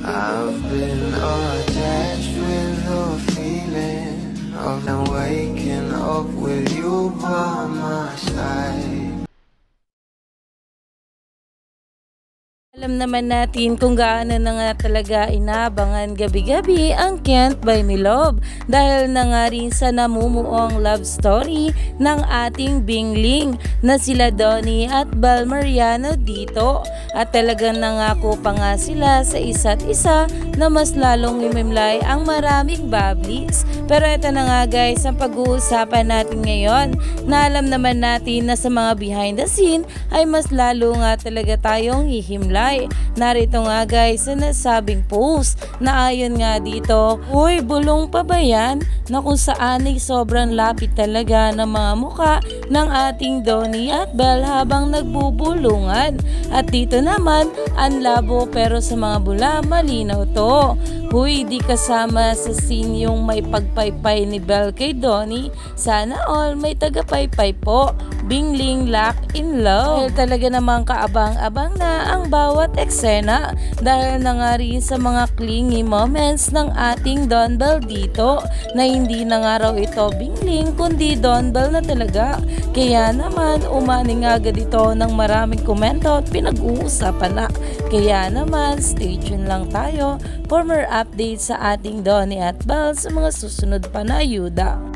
I've been attached with the feeling of now waking up with you by my side. Alam naman natin kung gaano na nga talaga inabangan gabi-gabi ang Can't Buy Me Love dahil na nga rin sa namumuong love story ng ating bingling na sila Donnie at Bal Mariano dito at talagang nangako pa nga sila sa isa't isa na mas lalong imimlay ang maraming bablis. Pero ito na nga guys ang pag-uusapan natin ngayon na alam naman natin na sa mga behind the scene ay mas lalo nga talaga tayong hihimlay. Narito nga guys sa nasabing post na ayon nga dito, uy bulong pa ba yan? Na kung saan ay sobrang lapit talaga ng mga muka ng ating Donnie at Bal habang nagbubulungan. At dito naman, ang labo pero sa mga bula malinaw to. Huy, di kasama sa scene yung may pagpaypay ni Bal kay Donnie. Sana all may tagapaypay po. Bingling lock in love. Dahil talaga namang kaabang-abang na ang bawat eksena dahil na nga rin sa mga clingy moments ng ating Don Bal dito na hindi na nga raw ito bingling kundi Don Bal na talaga. Kaya naman umaning agad ito ng maraming komento at pinag-uusapan na. Kaya naman stay tuned lang tayo for more updates sa ating Donnie at Bal sa mga susunod pa na ayuda.